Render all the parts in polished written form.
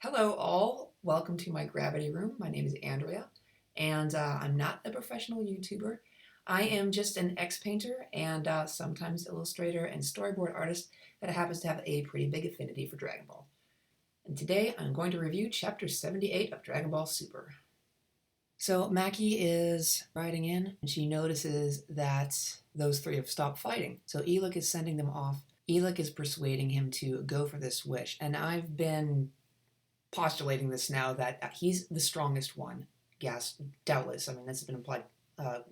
Hello, all. Welcome to my Gravity Room. My name is Andrea, and I'm not a professional YouTuber. I am just an ex-painter and sometimes illustrator and storyboard artist that happens to have a pretty big affinity for Dragon Ball. And today I'm going to review Chapter 78 of Dragon Ball Super. So Maki is riding in, and she notices that those three have stopped fighting. So Elec is sending them off. Elec is persuading him to go for this wish, and I've been postulating this now that he's the strongest one. Gas, doubtless. I mean, that's been implied a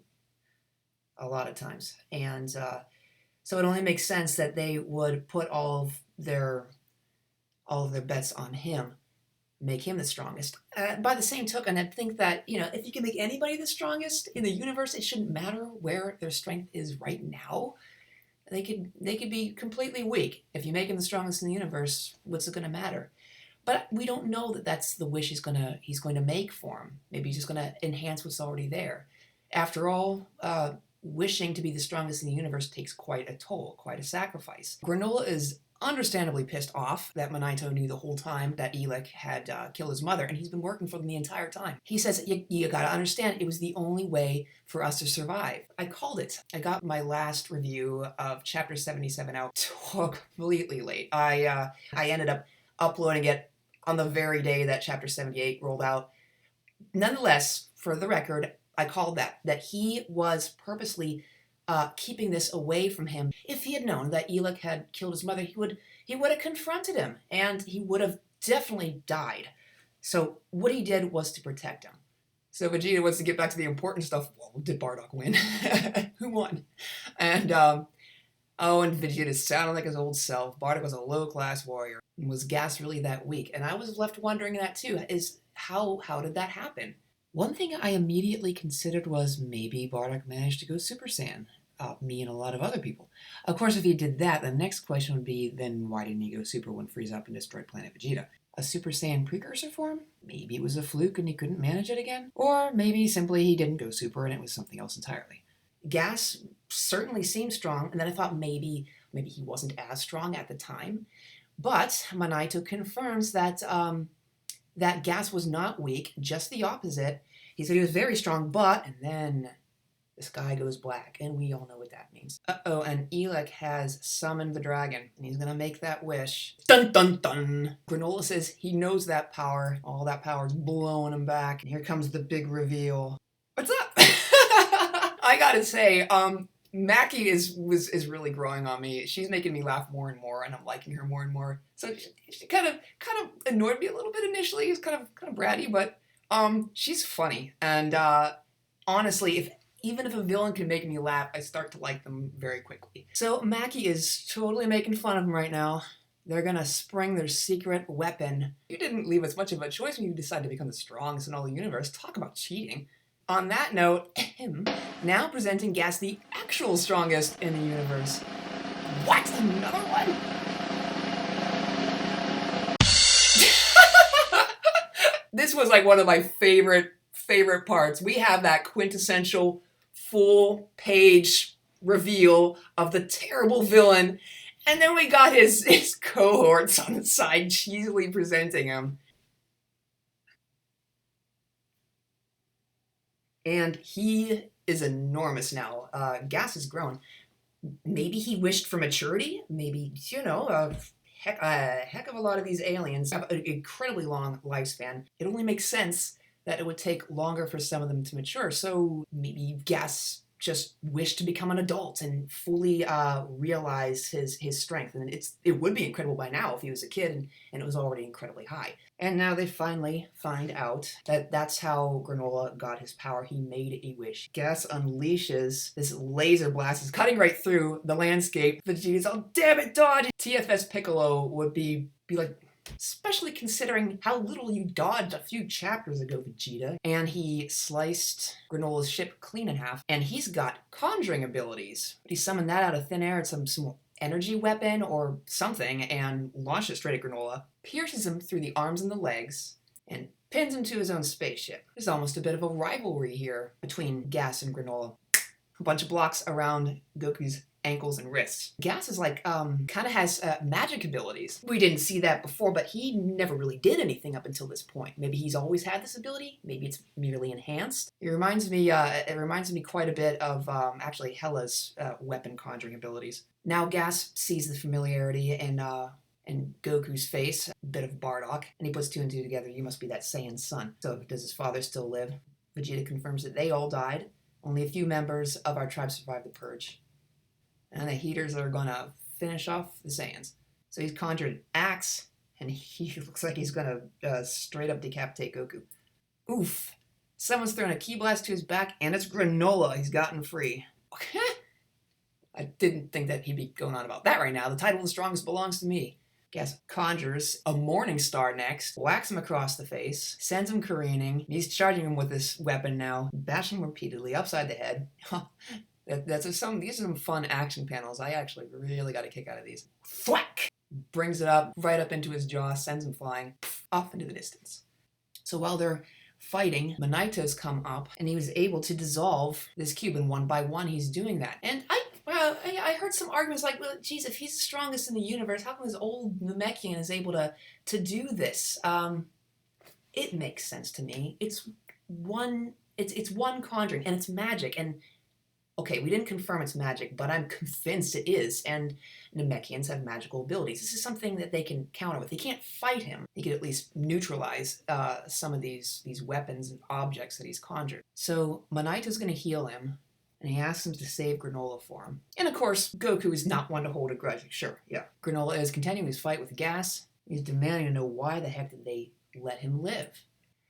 lot of times, and so it only makes sense that they would put all of their bets on him, make him the strongest. By the same token, I think that if you can make anybody the strongest in the universe, it shouldn't matter where their strength is right now. They could be completely weak. If you make him the strongest in the universe, what's it going to matter? But we don't know that that's the wish he's going to make for him. Maybe he's just going to enhance what's already there. After all, wishing to be the strongest in the universe takes quite a toll, quite a sacrifice. Granola is understandably pissed off that Manito knew the whole time that Elec had killed his mother, and he's been working for them the entire time. He says, you gotta understand, it was the only way for us to survive. I called it. I got my last review of Chapter 77 out completely late. I ended up uploading it on the very day that Chapter 78 rolled out. Nonetheless, for the record, I called that he was purposely keeping this away from him. If he had known that Elec had killed his mother, he would have confronted him, and he would have definitely died. So what he did was to protect him. So Vegeta wants to get back to the important stuff. Well, did Bardock win? Who won? And and Vegeta sounded like his old self. Bardock was a low-class warrior. Was Gas really that weak? And I was left wondering that too, is how did that happen? One thing I immediately considered was maybe Bardock managed to go Super Saiyan. Me and a lot of other people. Of course, if he did that, the next question would be, then why didn't he go Super when Frieza up and destroyed Planet Vegeta? A Super Saiyan precursor form? Maybe it was a fluke and he couldn't manage it again? Or maybe simply he didn't go Super and it was something else entirely. Gas certainly seemed strong, and then I thought maybe he wasn't as strong at the time. But Manito confirms that that Gas was not weak, just the opposite. He said he was very strong, and then the sky goes black, and we all know what that means. Uh-oh, and Elec has summoned the dragon, and he's gonna make that wish. Dun dun dun! Granola says he knows that power. All that power is blowing him back, and here comes the big reveal. What's up? I gotta say, Maki is really growing on me. She's making me laugh more and more, and I'm liking her more and more. So she kind of annoyed me a little bit initially. It's kind of bratty, but she's funny. And honestly, even if a villain can make me laugh, I start to like them very quickly. So Maki is totally making fun of him right now. They're gonna spring their secret weapon. You didn't leave us much of a choice when you decided to become the strongest in all the universe. Talk about cheating. On that note, now presenting Gas, the actual strongest in the universe. What? Another one? This was like one of my favorite parts. We have that quintessential full page reveal of the terrible villain, and then we got his cohorts on the side cheesily presenting him. And he is enormous now. Gas has grown. Maybe he wished for maturity. Maybe, a heck of a lot of these aliens have an incredibly long lifespan. It only makes sense that it would take longer for some of them to mature. So maybe Gas just wished to become an adult and fully realize his strength. And it would be incredible by now if he was a kid and it was already incredibly high. And now they finally find out that that's how Granola got his power. He made a wish. Gas unleashes this laser blast. It's cutting right through the landscape. Vegeta's all, damn it, dodge! TFS Piccolo would be like, especially considering how little you dodged a few chapters ago, Vegeta. And he sliced Granola's ship clean in half. And he's got conjuring abilities. He summoned that out of thin air. It's some energy weapon or something and launched it straight at Granola, pierces him through the arms and the legs, and pins him to his own spaceship. There's almost a bit of a rivalry here between Gas and Granola. A bunch of blocks around Goku's ankles and wrists. Gas is like, kind of has magic abilities. We didn't see that before, but he never really did anything up until this point. Maybe he's always had this ability. Maybe it's merely enhanced. It reminds me quite a bit of actually Hela's weapon conjuring abilities. Now Gas sees the familiarity in Goku's face, a bit of Bardock, and he puts two and two together. You must be that Saiyan's son. So does his father still live? Vegeta confirms that they all died. Only a few members of our tribe survived the purge. And the Heaters are going to finish off the Saiyans. So he's conjured an axe, and he looks like he's going to straight up decapitate Goku. Oof. Someone's thrown a ki blast to his back, and it's Granola he's gotten free. I didn't think that he'd be going on about that right now. The title of the strongest belongs to me. Gas conjures a Morning Star next, whacks him across the face, sends him careening. He's charging him with this weapon now, bashing him repeatedly upside the head. These are some fun action panels. I actually really got a kick out of these. Thwack! Brings it up, right up into his jaw, sends him flying, off into the distance. So while they're fighting, Manito's come up, and he was able to dissolve this cube, and one by one he's doing that. And I heard some arguments like, well, geez, if he's the strongest in the universe, how come this old Namekian is able to do this? It makes sense to me. It's one conjuring, and it's magic. And okay, we didn't confirm it's magic, but I'm convinced it is. And Namekians have magical abilities. This is something that they can counter with. They can't fight him. He could at least neutralize some of these weapons and objects that he's conjured. So Manito's going to heal him, and he asks him to save Granola for him. And of course, Goku is not one to hold a grudge. Sure, yeah. Granola is continuing his fight with Gas. He's demanding to know why the heck did they let him live.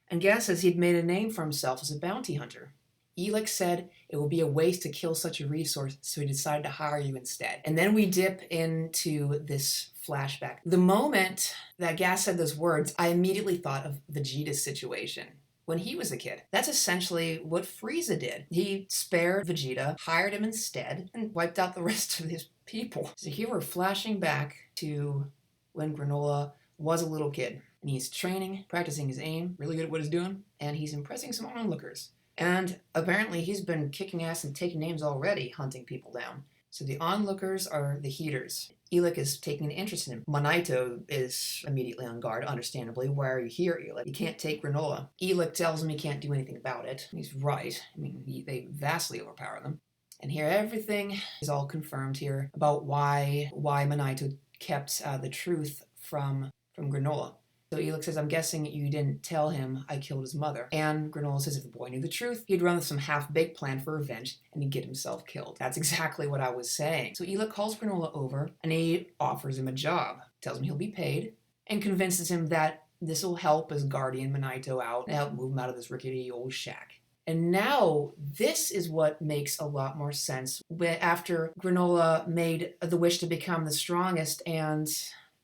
And Gas says he'd made a name for himself as a bounty hunter. Elix said it would be a waste to kill such a resource, so he decided to hire you instead. And then we dip into this flashback. The moment that Gas said those words, I immediately thought of Vegeta's situation when he was a kid. That's essentially what Frieza did. He spared Vegeta, hired him instead, and wiped out the rest of his people. So here we're flashing back to when Granola was a little kid. And he's training, practicing his aim, really good at what he's doing, and he's impressing some onlookers. And apparently he's been kicking ass and taking names already, hunting people down. So the onlookers are the Heaters. Elix is taking an interest in him. Manito is immediately on guard, understandably. Why are you here, Elix? You can't take Granola. Elix tells him he can't do anything about it. He's right. I mean, they vastly overpower them. And here everything is all confirmed here about why Manito kept the truth from Granola. So Elix says, I'm guessing you didn't tell him I killed his mother. And Granola says if the boy knew the truth, he'd run some half-baked plan for revenge and he'd get himself killed. That's exactly what I was saying. So Elix calls Granola over and he offers him a job, tells him he'll be paid, and convinces him that this will help his guardian Manito out and help move him out of this rickety old shack. And now this is what makes a lot more sense after Granola made the wish to become the strongest and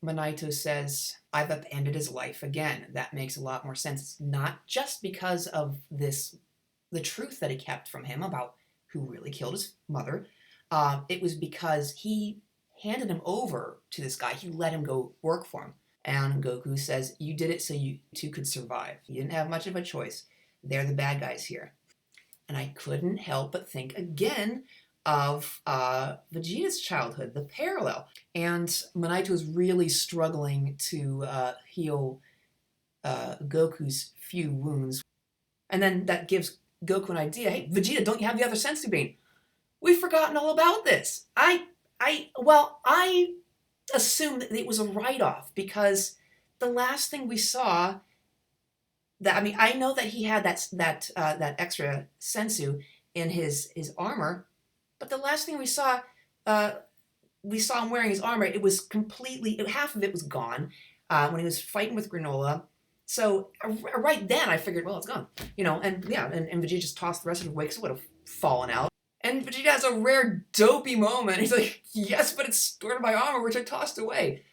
Manito says, I've upended his life again. That makes a lot more sense. It's not just because of the truth that he kept from him about who really killed his mother. It was because he handed him over to this guy. He let him go work for him. And Goku says, you did it so you two could survive. You didn't have much of a choice. They're the bad guys here. And I couldn't help but think again of Vegeta's childhood, the parallel. And Manito is really struggling to heal Goku's few wounds. And then that gives Goku an idea. Hey, Vegeta, don't you have the other senzu bean? We've forgotten all about this. I assumed that it was a write-off because the last thing we saw I know that he had that extra sensu in his armor, but the last thing we saw him wearing his armor. It was half of it was gone when he was fighting with Granola. So right then I figured, well, it's gone, and Vegeta just tossed the rest of it away because it would have fallen out. And Vegeta has a rare dopey moment. He's like, yes, but it's stored in my armor, which I tossed away.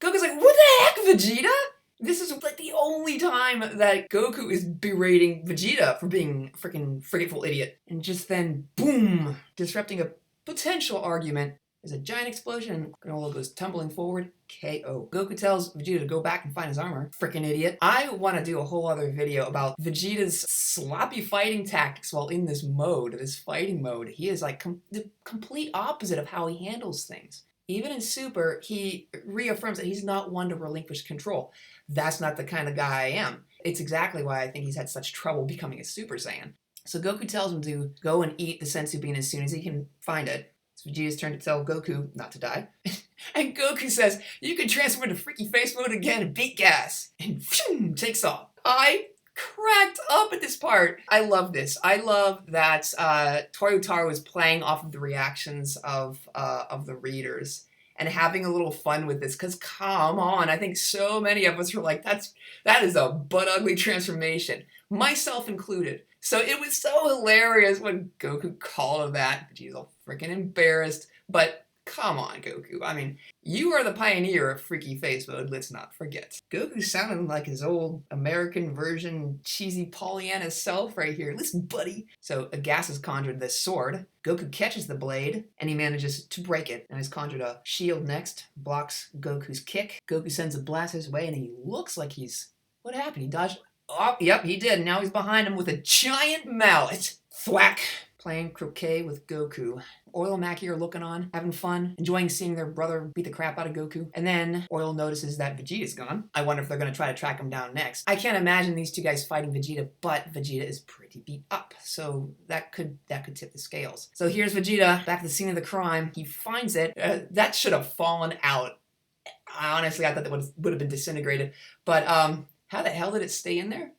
Goku's like, what the heck, Vegeta? This is like the only time that Goku is berating Vegeta for being a freaking forgetful idiot. And just then, boom, disrupting a potential argument. There's a giant explosion and Granola goes tumbling forward. KO. Goku tells Vegeta to go back and find his armor. Frickin' idiot. I want to do a whole other video about Vegeta's sloppy fighting tactics while in this mode, this fighting mode. He is like the complete opposite of how he handles things. Even in Super, he reaffirms that he's not one to relinquish control. That's not the kind of guy I am. It's exactly why I think he's had such trouble becoming a Super Saiyan. So Goku tells him to go and eat the senzu bean as soon as he can find it. It's Vegeta's turn to tell Goku not to die. And Goku says, you can transfer into freaky face mode again and beat gas. And phew, takes off. I cracked up at this part. I love this. I love that Toyotaro is playing off of the reactions of the readers and having a little fun with this, because come on, I think so many of us were like, that is a butt ugly transformation, myself included. So it was so hilarious when Goku called him that. He's all freaking embarrassed, but come on, Goku. I mean, you are the pioneer of freaky face mode, let's not forget. Goku sounding like his old American version cheesy Pollyanna self right here. Listen, buddy. So Gas has conjured this sword. Goku catches the blade, and he manages to break it. Now he's conjured a shield next, blocks Goku's kick. Goku sends a blast his way, and he looks like he's... What happened? He dodged... Oh, yep, he did. Now he's behind him with a giant mallet. Thwack. Playing croquet with Goku. Oil and Maki are looking on, having fun, enjoying seeing their brother beat the crap out of Goku. And then Oil notices that Vegeta's gone. I wonder if they're going to try to track him down next. I can't imagine these two guys fighting Vegeta, but Vegeta is pretty beat up, so that could tip the scales. So here's Vegeta back at the scene of the crime. He finds it. That should have fallen out. Honestly, I thought that would have been disintegrated. But how the hell did it stay in there?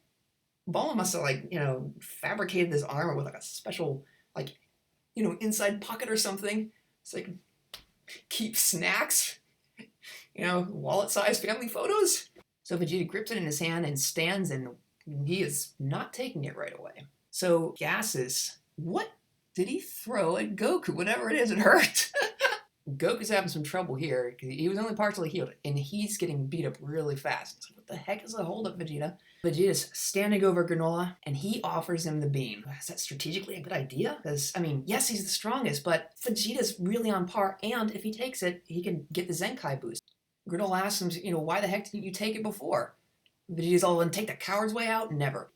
Bulma must have fabricated this armor with a special inside pocket or something. It's like, keep snacks, wallet-sized family photos. So Vegeta grips it in his hand and stands, and he is not taking it right away. So Gases, what did he throw at Goku? Whatever it is, it hurt. Goku's having some trouble here. He was only partially healed, and he's getting beat up really fast. So what the heck is the holdup, Vegeta? Vegeta's standing over Granola, and he offers him the beam. Is that strategically a good idea? Because, yes, he's the strongest, but Vegeta's really on par, and if he takes it, he can get the Zenkai boost. Granola asks him, why the heck didn't you take it before? Vegeta's all, and take the coward's way out? Never.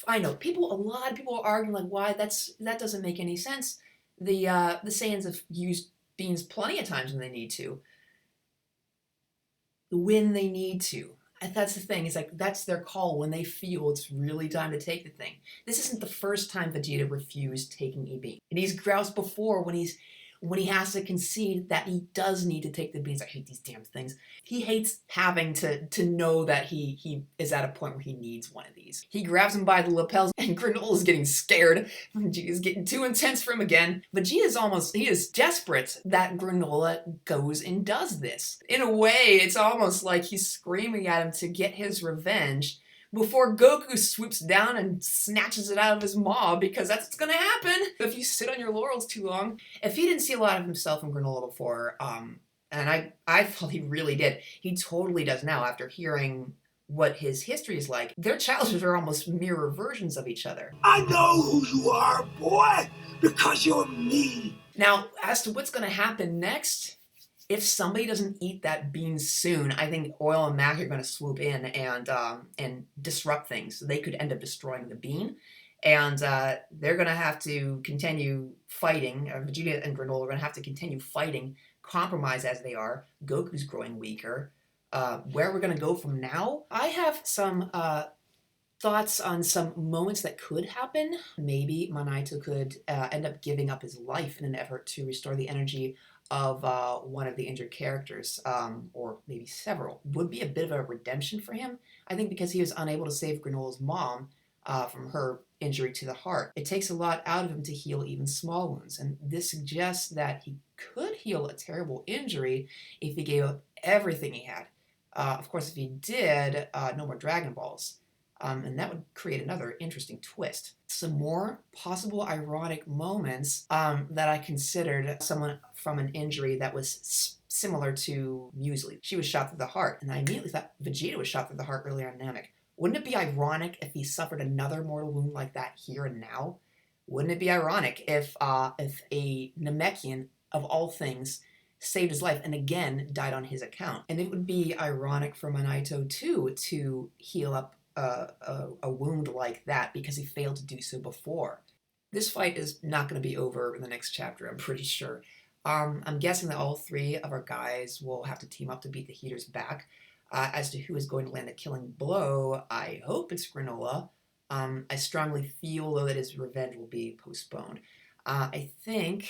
I know, a lot of people are arguing, why that doesn't make any sense. The Saiyans have used beams plenty of times when they need to. When they need to. That's the thing. It's that's their call when they feel it's really time to take the thing. This isn't the first time Vegeta refused taking a beam. And he's groused before when he has to concede that he does need to take the beams. I hate these damn things. He hates having to know that he is at a point where he needs one of these. He grabs him by the lapels, and Granola's getting scared. Vegeta's getting too intense for him again. He is desperate that Granola goes and does this. In a way, it's almost like he's screaming at him to get his revenge before Goku swoops down and snatches it out of his maw, because that's what's gonna happen if you sit on your laurels too long. If he didn't see a lot of himself in Granola before, and I felt he really did, he totally does now after hearing what his history is like. Their childhoods are almost mirror versions of each other. I know who you are, boy, because you're me. Now, as to what's gonna happen next, if somebody doesn't eat that bean soon, I think Oil and Mac are going to swoop in and disrupt things. So they could end up destroying the bean, and they're going to have to continue fighting. Vegeta and Granola are going to have to continue fighting, compromise as they are. Goku's growing weaker. Where we're going to go from now? I have some thoughts on some moments that could happen. Maybe Manaito could end up giving up his life in an effort to restore the energy of one of the injured characters, or maybe several. Would be a bit of a redemption for him, I think, because he was unable to save Granola's mom from her injury to the heart. It takes a lot out of him to heal even small wounds, and this suggests that he could heal a terrible injury if he gave up everything he had. Of course, if he did, no more Dragon Balls. And that would create another interesting twist. Some more possible ironic moments that I considered: someone from an injury that was similar to Muesli. She was shot through the heart, and I immediately thought Vegeta was shot through the heart earlier on Namek. Wouldn't it be ironic if he suffered another mortal wound like that here and now? Wouldn't it be ironic if a Namekian of all things, saved his life and again died on his account. And it would be ironic for Minato too to heal up a wound like that because he failed to do so before. This fight is not going to be over in the next chapter, I'm pretty sure. I'm guessing that all three of our guys will have to team up to beat the Heaters back. As to who is going to land the killing blow, I hope it's Granola. I strongly feel, though, that his revenge will be postponed. I think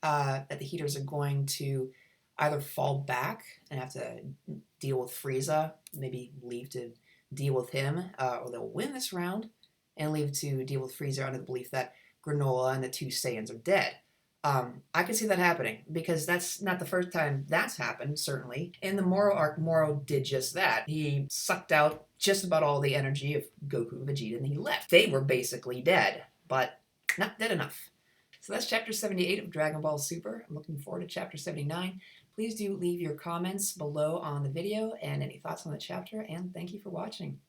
that the Heaters are going to either fall back and have to deal with Frieza, maybe leave to deal with him, or they'll win this round and leave to deal with Frieza under the belief that Granola and the two Saiyans are dead. I can see that happening because that's not the first time that's happened, certainly. In the Moro arc, Moro did just that. He sucked out just about all the energy of Goku and Vegeta and he left. They were basically dead, but not dead enough. So that's chapter 78 of Dragon Ball Super. I'm looking forward to chapter 79. Please do leave your comments below on the video and any thoughts on the chapter, and thank you for watching.